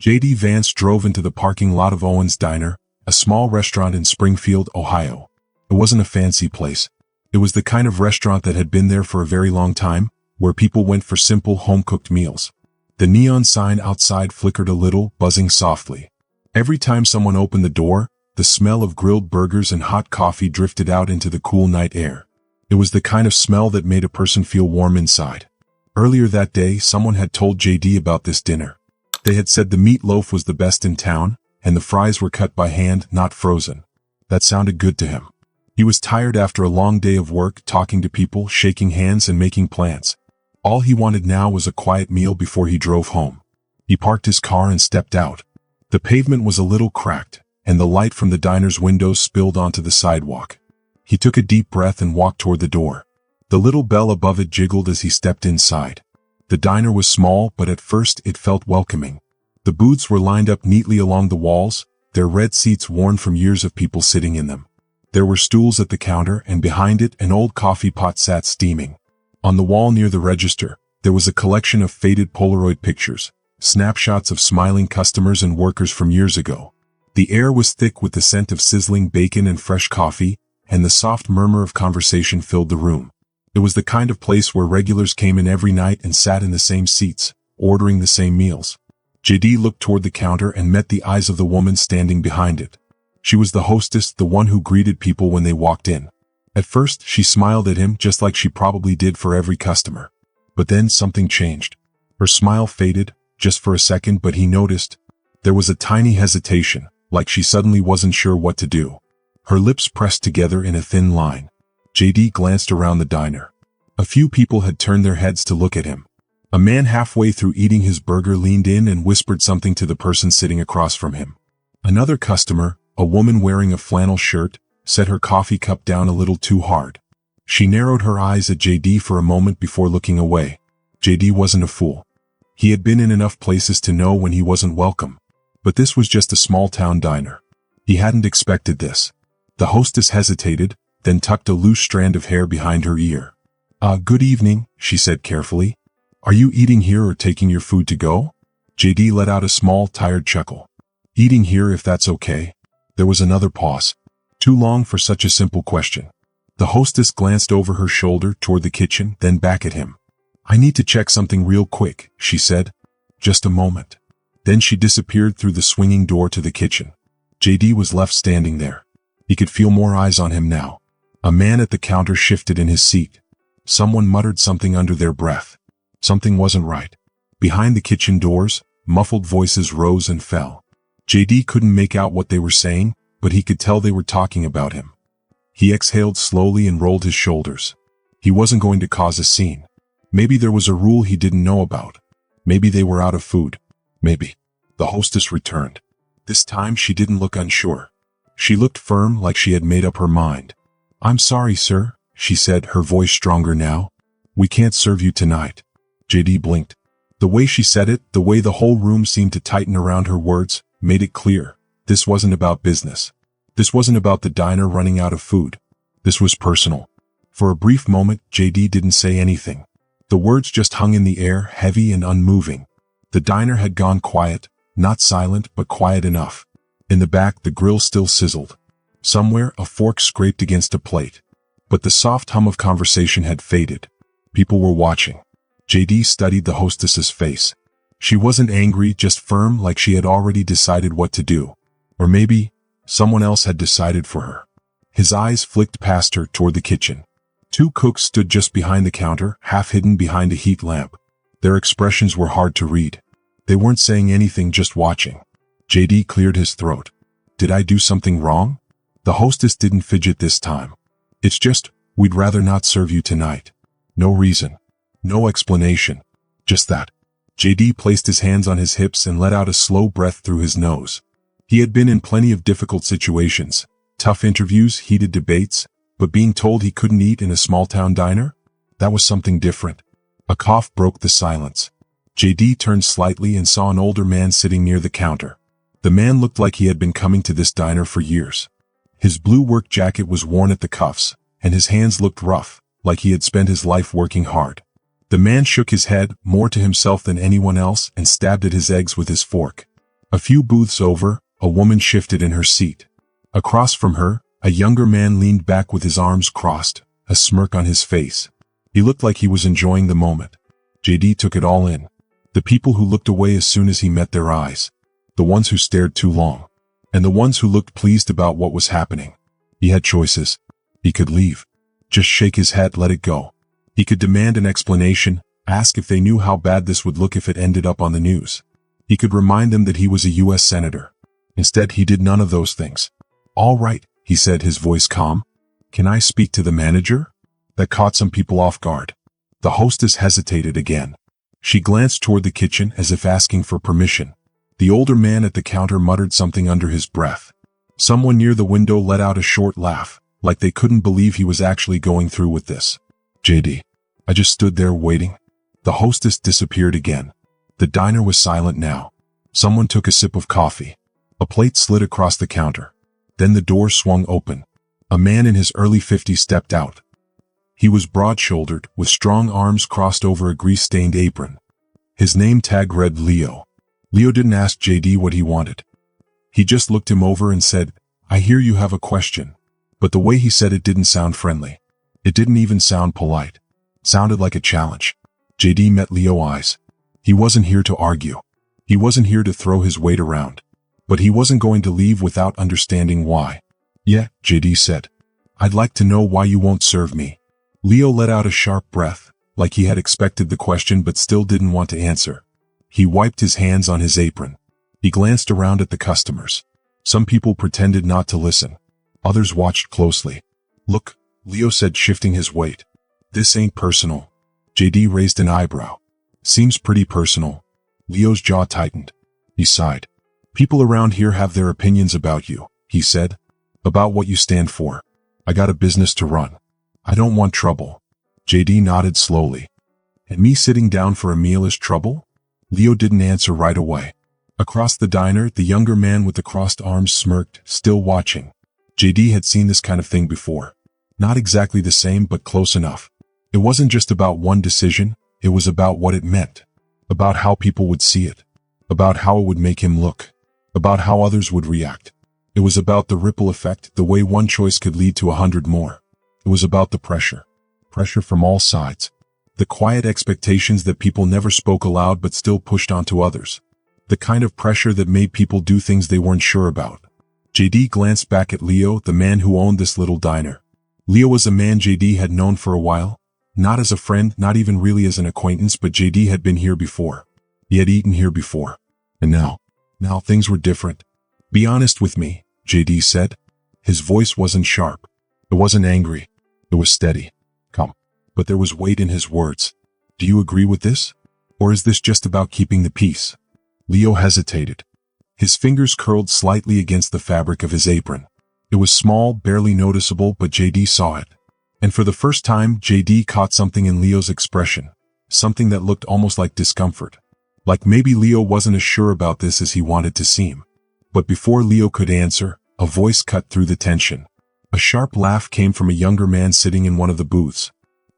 Vance drove into the parking lot of Owen's Diner, a small restaurant in Springfield, Ohio. It wasn't a fancy place. It was the kind of restaurant that had been there for a very long time, where people went for simple home-cooked meals. The neon sign outside flickered a little, buzzing softly. Every time someone opened the door, the smell of grilled burgers and hot coffee drifted out into the cool night air. It was the kind of smell that made a person feel warm inside. Earlier that day, someone had told JD about this dinner. They had said the meatloaf was the best in town, and the fries were cut by hand, not frozen. That sounded good to him. He was tired after a long day of work, talking to people, shaking hands and making plans. All he wanted now was a quiet meal before he drove home. He parked his car and stepped out. The pavement was a little cracked, and the light from the diner's windows spilled onto the sidewalk. He took a deep breath and walked toward the door. The little bell above it jiggled as he stepped inside. The diner was small, but at first it felt welcoming. The booths were lined up neatly along the walls, their red seats worn from years of people sitting in them. There were stools at the counter, and behind it an old coffee pot sat steaming. On the wall near the register, there was a collection of faded Polaroid pictures, snapshots of smiling customers and workers from years ago. The air was thick with the scent of sizzling bacon and fresh coffee, and the soft murmur of conversation filled the room. It was the kind of place where regulars came in every night and sat in the same seats, ordering the same meals. JD looked toward the counter and met the eyes of the woman standing behind it. She was the hostess, the one who greeted people when they walked in. At first, she smiled at him just like she probably did for every customer. But then something changed. Her smile faded, just for a second, but he noticed. There was a tiny hesitation, like she suddenly wasn't sure what to do. Her lips pressed together in a thin line. JD glanced around the diner. A few people had turned their heads to look at him. A man halfway through eating his burger leaned in and whispered something to the person sitting across from him. Another customer, a woman wearing a flannel shirt, set her coffee cup down a little too hard. She narrowed her eyes at JD for a moment before looking away. JD wasn't a fool. He had been in enough places to know when he wasn't welcome. But this was just a small-town diner. He hadn't expected this. The hostess hesitated, then tucked a loose strand of hair behind her ear. Good evening," she said carefully. "Are you eating here or taking your food to go?" JD let out a small, tired chuckle. "Eating here if that's okay." There was another pause. Too long for such a simple question. The hostess glanced over her shoulder toward the kitchen, then back at him. "I need to check something real quick," she said. "Just a moment." Then she disappeared through the swinging door to the kitchen. JD was left standing there. He could feel more eyes on him now. A man at the counter shifted in his seat. Someone muttered something under their breath. Something wasn't right. Behind the kitchen doors, muffled voices rose and fell. JD couldn't make out what they were saying, but he could tell they were talking about him. He exhaled slowly and rolled his shoulders. He wasn't going to cause a scene. Maybe there was a rule he didn't know about. Maybe they were out of food. Maybe. The hostess returned. This time she didn't look unsure. She looked firm, like she had made up her mind. "I'm sorry, sir," she said, her voice stronger now. "We can't serve you tonight." JD blinked. The way she said it, the way the whole room seemed to tighten around her words, made it clear. This wasn't about business. This wasn't about the diner running out of food. This was personal. For a brief moment, JD didn't say anything. The words just hung in the air, heavy and unmoving. The diner had gone quiet, not silent, but quiet enough. In the back, the grill still sizzled. Somewhere, a fork scraped against a plate. But the soft hum of conversation had faded. People were watching. JD studied the hostess's face. She wasn't angry, just firm, like she had already decided what to do. Or maybe, someone else had decided for her. His eyes flicked past her toward the kitchen. Two cooks stood just behind the counter, half hidden behind a heat lamp. Their expressions were hard to read. They weren't saying anything, just watching. JD cleared his throat. "Did I do something wrong?" The hostess didn't fidget this time. "It's just, we'd rather not serve you tonight." No reason. No explanation. Just that. JD placed his hands on his hips and let out a slow breath through his nose. He had been in plenty of difficult situations, tough interviews, heated debates, but being told he couldn't eat in a small-town diner? That was something different. A cough broke the silence. JD turned slightly and saw an older man sitting near the counter. The man looked like he had been coming to this diner for years. His blue work jacket was worn at the cuffs, and his hands looked rough, like he had spent his life working hard. The man shook his head, more to himself than anyone else, and stabbed at his eggs with his fork. A few booths over, a woman shifted in her seat. Across from her, a younger man leaned back with his arms crossed, a smirk on his face. He looked like he was enjoying the moment. JD took it all in. The people who looked away as soon as he met their eyes. The ones who stared too long. And the ones who looked pleased about what was happening. He had choices. He could leave. Just shake his head, let it go. He could demand an explanation, ask if they knew how bad this would look if it ended up on the news. He could remind them that he was a U.S. senator. Instead, he did none of those things. "All right," he said, his voice calm. "Can I speak to the manager?" That caught some people off guard. The hostess hesitated again. She glanced toward the kitchen as if asking for permission. The older man at the counter muttered something under his breath. Someone near the window let out a short laugh, like they couldn't believe he was actually going through with this. "JD. I just stood there waiting." The hostess disappeared again. The diner was silent now. Someone took a sip of coffee. A plate slid across the counter. Then the door swung open. A man in his early 50s stepped out. He was broad-shouldered, with strong arms crossed over a grease-stained apron. His name tag read Leo. Leo didn't ask JD what he wanted. He just looked him over and said, "I hear you have a question." But the way he said it didn't sound friendly. It didn't even sound polite. Sounded like a challenge. JD met Leo's eyes. He wasn't here to argue. He wasn't here to throw his weight around. But he wasn't going to leave without understanding why. "Yeah," JD said. "I'd like to know why you won't serve me." Leo let out a sharp breath, like he had expected the question but still didn't want to answer. He wiped his hands on his apron. He glanced around at the customers. Some people pretended not to listen. Others watched closely. "Look," Leo said, shifting his weight. "This ain't personal." JD raised an eyebrow. "Seems pretty personal." Leo's jaw tightened. He sighed. "People around here have their opinions about you," he said. "About what you stand for. I got a business to run. I don't want trouble." JD nodded slowly. "And me sitting down for a meal is trouble?" Leo didn't answer right away. Across the diner, the younger man with the crossed arms smirked, still watching. JD had seen this kind of thing before. Not exactly the same, but close enough. It wasn't just about one decision, it was about what it meant. About how people would see it. About how it would make him look. About how others would react. It was about the ripple effect, the way one choice could lead to 100 more. It was about the pressure. Pressure from all sides. The quiet expectations that people never spoke aloud but still pushed onto others. The kind of pressure that made people do things they weren't sure about. JD glanced back at Leo, the man who owned this little diner. Leo was a man JD had known for a while. Not as a friend, not even really as an acquaintance, but JD had been here before. He had eaten here before. And now things were different. "Be honest with me," JD said. His voice wasn't sharp. It wasn't angry. It was steady. Calm. But there was weight in his words. "Do you agree with this? Or is this just about keeping the peace?" Leo hesitated. His fingers curled slightly against the fabric of his apron. It was small, barely noticeable, but JD saw it. And for the first time, JD caught something in Leo's expression. Something that looked almost like discomfort. Like maybe Leo wasn't as sure about this as he wanted to seem. But before Leo could answer, a voice cut through the tension. A sharp laugh came from a younger man sitting in one of the booths.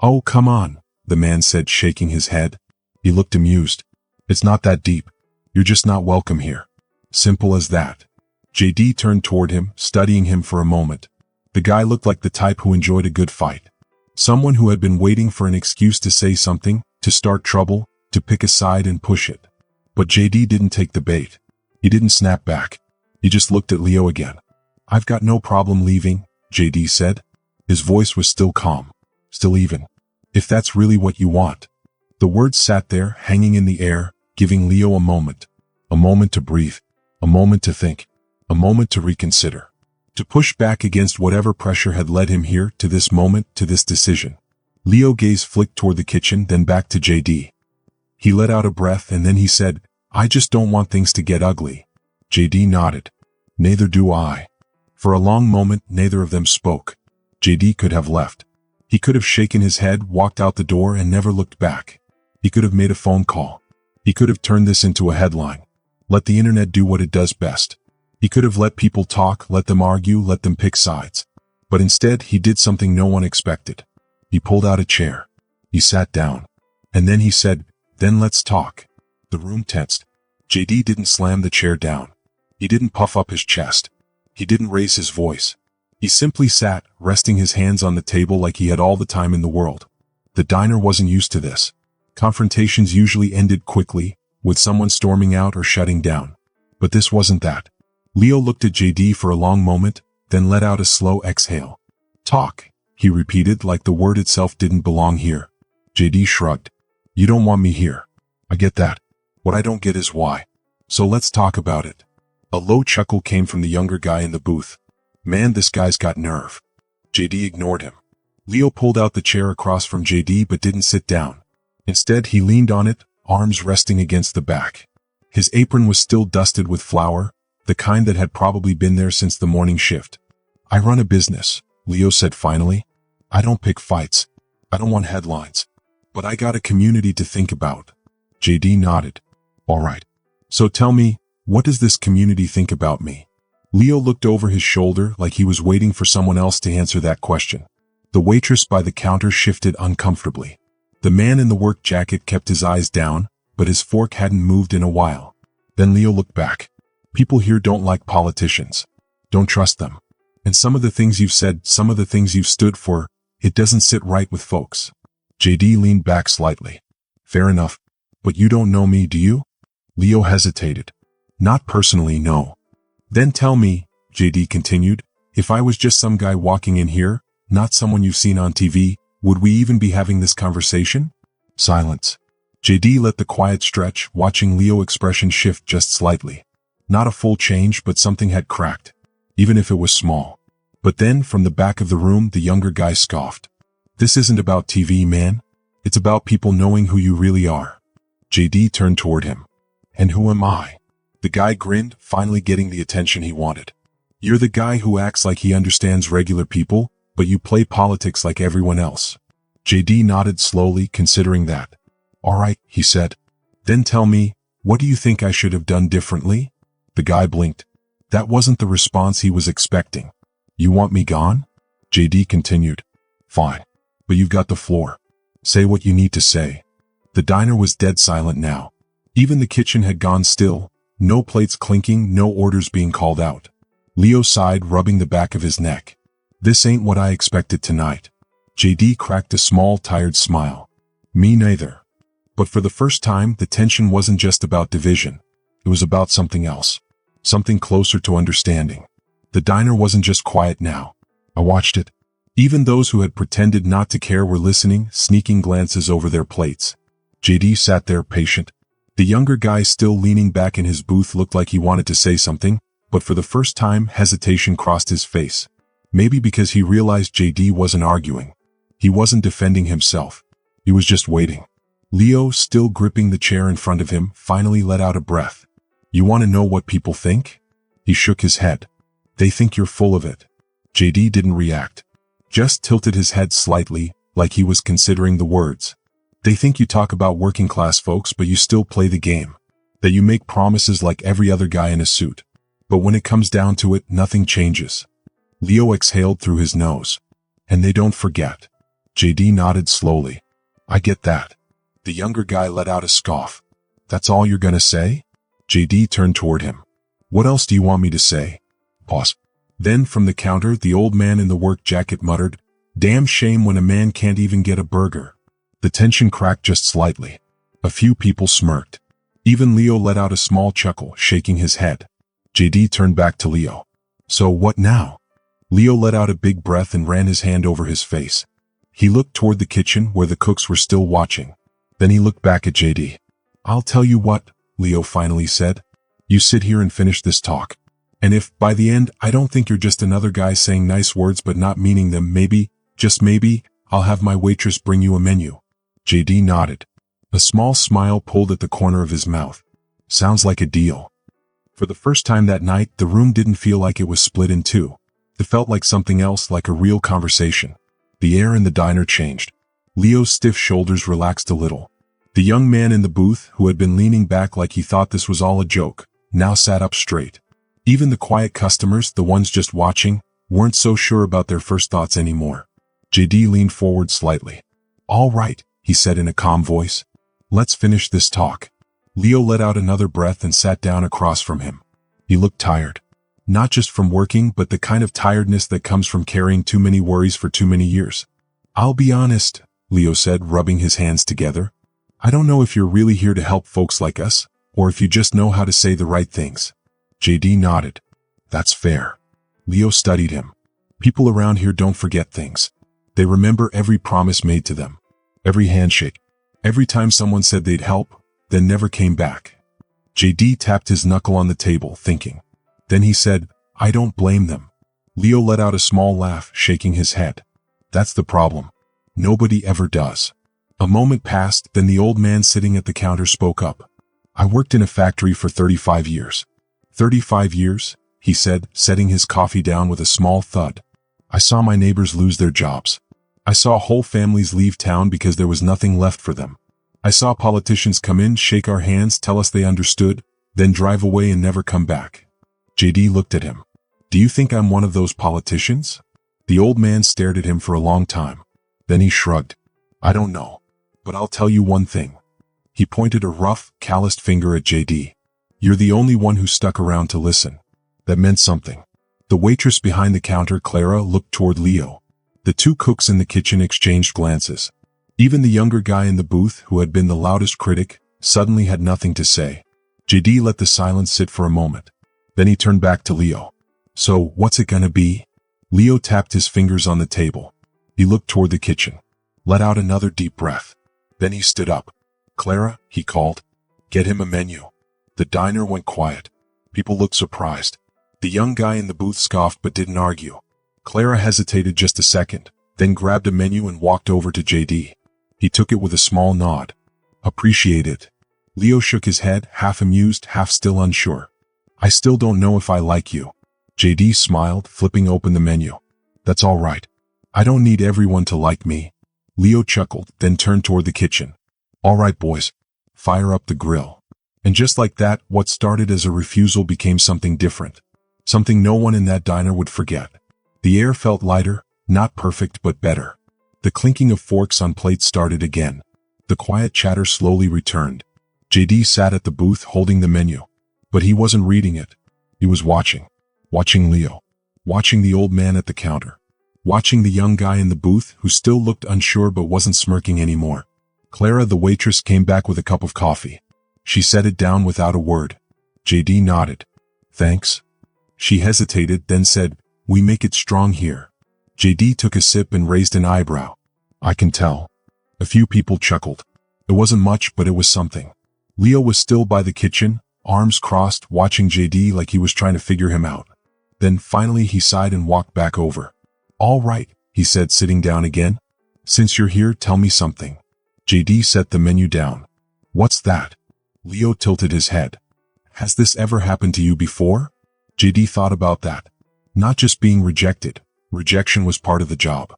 "Oh, come on," the man said, shaking his head. He looked amused. "It's not that deep. You're just not welcome here. Simple as that." JD turned toward him, studying him for a moment. The guy looked like the type who enjoyed a good fight. Someone who had been waiting for an excuse to say something, to start trouble, to pick a side and push it. But JD didn't take the bait. He didn't snap back. He just looked at Leo again. "I've got no problem leaving," JD said. His voice was still calm, still even. "If that's really what you want." The words sat there, hanging in the air, giving Leo a moment. A moment to breathe. A moment to think. A moment to reconsider. To push back against whatever pressure had led him here, to this moment, to this decision. Leo's gaze flicked toward the kitchen, then back to JD. He let out a breath and then he said, "I just don't want things to get ugly." JD nodded. "Neither do I." For a long moment, neither of them spoke. JD could have left. He could have shaken his head, walked out the door and never looked back. He could have made a phone call. He could have turned this into a headline. Let the internet do what it does best. He could have let people talk, let them argue, let them pick sides. But instead, he did something no one expected. He pulled out a chair. He sat down. And then he said, "Then let's talk." The room tensed. JD didn't slam the chair down. He didn't puff up his chest. He didn't raise his voice. He simply sat, resting his hands on the table like he had all the time in the world. The diner wasn't used to this. Confrontations usually ended quickly, with someone storming out or shutting down. But this wasn't that. Leo looked at JD for a long moment, then let out a slow exhale. Talk, he repeated like the word itself didn't belong here. JD shrugged. You don't want me here. I get that. What I don't get is why. So let's talk about it. A low chuckle came from the younger guy in the booth. Man, this guy's got nerve. JD ignored him. Leo pulled out the chair across from JD but didn't sit down. Instead, he leaned on it, arms resting against the back. His apron was still dusted with flour, the kind that had probably been there since the morning shift. I run a business, Leo said finally. I don't pick fights. I don't want headlines. But I got a community to think about. JD nodded. All right. So tell me, what does this community think about me? Leo looked over his shoulder like he was waiting for someone else to answer that question. The waitress by the counter shifted uncomfortably. The man in the work jacket kept his eyes down, but his fork hadn't moved in a while. Then Leo looked back. People here don't like politicians. Don't trust them. And some of the things you've said, some of the things you've stood for, it doesn't sit right with folks. JD leaned back slightly. Fair enough. But you don't know me, do you? Leo hesitated. Not personally, no. Then tell me, JD continued, if I was just some guy walking in here, not someone you've seen on TV, would we even be having this conversation? Silence. JD let the quiet stretch, watching Leo's expression shift just slightly. Not a full change, but something had cracked, even if it was small. But then, from the back of the room, the younger guy scoffed. This isn't about TV, man. It's about people knowing who you really are. JD turned toward him. And who am I? The guy grinned, finally getting the attention he wanted. You're the guy who acts like he understands regular people, but you play politics like everyone else. JD nodded slowly, considering that. All right, he said. Then tell me, what do you think I should have done differently? The guy blinked. That wasn't the response he was expecting. You want me gone? JD continued. Fine. But you've got the floor. Say what you need to say. The diner was dead silent now. Even the kitchen had gone still. No plates clinking, no orders being called out. Leo sighed, rubbing the back of his neck. This ain't what I expected tonight. JD cracked a small, tired smile. Me neither. But for the first time, the tension wasn't just about division. It was about something else. Something closer to understanding. The diner wasn't just quiet now. I watched it. Even those who had pretended not to care were listening, sneaking glances over their plates. JD sat there patient. The younger guy still leaning back in his booth looked like he wanted to say something, but for the first time hesitation crossed his face. Maybe because he realized JD wasn't arguing. He wasn't defending himself. He was just waiting. Leo, still gripping the chair in front of him, finally let out a breath. You want to know what people think? He shook his head. They think you're full of it. JD didn't react. Just tilted his head slightly, like he was considering the words. They think you talk about working class folks but you still play the game. That you make promises like every other guy in a suit. But when it comes down to it, nothing changes. Leo exhaled through his nose. And they don't forget. JD nodded slowly. I get that. The younger guy let out a scoff. That's all you're gonna say? JD turned toward him. What else do you want me to say? Pause. Then from the counter, the old man in the work jacket muttered, Damn shame when a man can't even get a burger. The tension cracked just slightly. A few people smirked. Even Leo let out a small chuckle, shaking his head. JD turned back to Leo. So what now? Leo let out a big breath and ran his hand over his face. He looked toward the kitchen where the cooks were still watching. Then he looked back at JD. I'll tell you what, Leo finally said. You sit here and finish this talk. And if, by the end, I don't think you're just another guy saying nice words but not meaning them, maybe, just maybe, I'll have my waitress bring you a menu. JD nodded. A small smile pulled at the corner of his mouth. Sounds like a deal. For the first time that night, the room didn't feel like it was split in two. It felt like something else, like a real conversation. The air in the diner changed. Leo's stiff shoulders relaxed a little. The young man in the booth, who had been leaning back like he thought this was all a joke, now sat up straight. Even the quiet customers, the ones just watching, weren't so sure about their first thoughts anymore. JD leaned forward slightly. All right, he said in a calm voice. Let's finish this talk. Leo let out another breath and sat down across from him. He looked tired. Not just from working, but the kind of tiredness that comes from carrying too many worries for too many years. "I'll be honest," Leo said, rubbing his hands together. "I don't know if you're really here to help folks like us, or if you just know how to say the right things." JD nodded. "That's fair." Leo studied him. "People around here don't forget things. They remember every promise made to them. Every handshake. Every time someone said they'd help, then never came back." JD tapped his knuckle on the table, thinking. Then he said, "I don't blame them." Leo let out a small laugh, shaking his head. "That's the problem. Nobody ever does." A moment passed, then the old man sitting at the counter spoke up. "I worked in a factory for 35 years. 35 years, he said, setting his coffee down with a small thud. "I saw my neighbors lose their jobs. I saw whole families leave town because there was nothing left for them. I saw politicians come in, shake our hands, tell us they understood, then drive away and never come back." JD looked at him. "Do you think I'm one of those politicians?" The old man stared at him for a long time. Then he shrugged. "I don't know. But I'll tell you one thing." He pointed a rough, calloused finger at JD. "You're the only one who stuck around to listen." That meant something. The waitress behind the counter, Clara, looked toward Leo. The two cooks in the kitchen exchanged glances. Even the younger guy in the booth, who had been the loudest critic, suddenly had nothing to say. JD let the silence sit for a moment. Then he turned back to Leo. "So, what's it gonna be?" Leo tapped his fingers on the table. He looked toward the kitchen. Let out another deep breath. Then he stood up. "Clara," he called. "Get him a menu." The diner went quiet. People looked surprised. The young guy in the booth scoffed but didn't argue. Clara hesitated just a second, then grabbed a menu and walked over to JD. He took it with a small nod. "Appreciate it." Leo shook his head, half amused, half still unsure. "I still don't know if I like you." JD smiled, flipping open the menu. "That's all right. I don't need everyone to like me." Leo chuckled, then turned toward the kitchen. "All right, boys. Fire up the grill." And just like that, what started as a refusal became something different. Something no one in that diner would forget. The air felt lighter, not perfect but better. The clinking of forks on plates started again. The quiet chatter slowly returned. JD sat at the booth holding the menu. But he wasn't reading it. He was watching. Watching Leo. Watching the old man at the counter. Watching the young guy in the booth who still looked unsure but wasn't smirking anymore. Clara, the waitress, came back with a cup of coffee. She set it down without a word. JD nodded. "Thanks." She hesitated, then said, "We make it strong here." JD took a sip and raised an eyebrow. "I can tell." A few people chuckled. It wasn't much, but it was something. Leo was still by the kitchen, arms crossed, watching JD like he was trying to figure him out. Then finally he sighed and walked back over. "All right," he said, sitting down again. "Since you're here, tell me something." JD set the menu down. "What's that?" Leo tilted his head. "Has this ever happened to you before?" JD thought about that. Not just being rejected. Rejection was part of the job.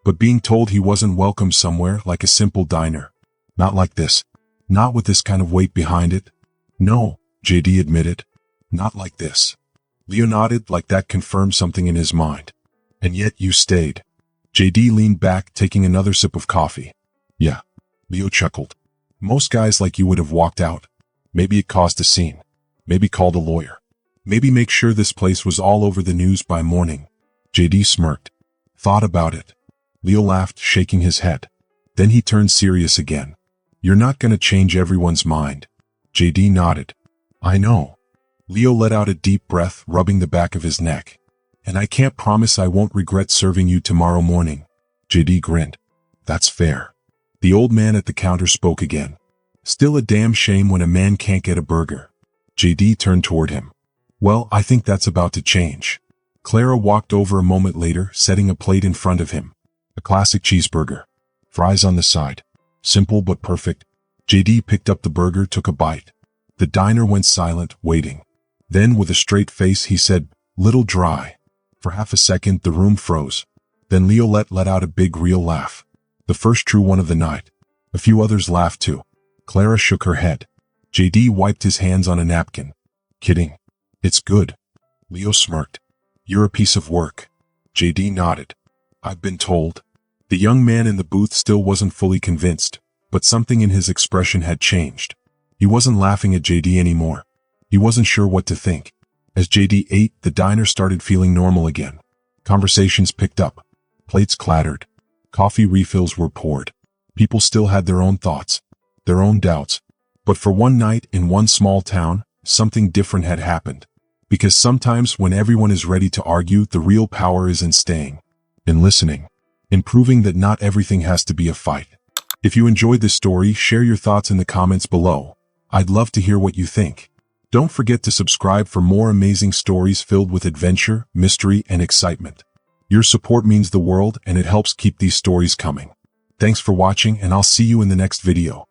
But being told he wasn't welcome somewhere, like a simple diner. Not like this. Not with this kind of weight behind it. "No," JD admitted. "Not like this." Leo nodded, like that confirmed something in his mind. "And yet you stayed." JD leaned back, taking another sip of coffee. "Yeah." Leo chuckled. "Most guys like you would have walked out. Maybe it caused a scene. Maybe called a lawyer. Maybe make sure this place was all over the news by morning." JD smirked. "Thought about it." Leo laughed, shaking his head. Then he turned serious again. "You're not gonna change everyone's mind." JD nodded. "I know." Leo let out a deep breath, rubbing the back of his neck. "And I can't promise I won't regret serving you tomorrow morning." JD grinned. "That's fair." The old man at the counter spoke again. "Still a damn shame when a man can't get a burger." JD turned toward him. "Well, I think that's about to change." Clara walked over a moment later, setting a plate in front of him. A classic cheeseburger. Fries on the side. Simple but perfect. JD picked up the burger, took a bite. The diner went silent, waiting. Then, with a straight face, he said, "Little dry." For half a second, the room froze. Then Leo let out a big, real laugh. The first true one of the night. A few others laughed too. Clara shook her head. JD wiped his hands on a napkin. "Kidding. It's good." Leo smirked. "You're a piece of work." JD nodded. "I've been told." The young man in the booth still wasn't fully convinced, but something in his expression had changed. He wasn't laughing at JD anymore. He wasn't sure what to think. As JD ate, the diner started feeling normal again. Conversations picked up. Plates clattered. Coffee refills were poured. People still had their own thoughts, their own doubts. But for one night in one small town, something different had happened. Because sometimes when everyone is ready to argue, the real power is in staying, in listening, in proving that not everything has to be a fight. If you enjoyed this story, share your thoughts in the comments below. I'd love to hear what you think. Don't forget to subscribe for more amazing stories filled with adventure, mystery, and excitement. Your support means the world and it helps keep these stories coming. Thanks for watching, and I'll see you in the next video.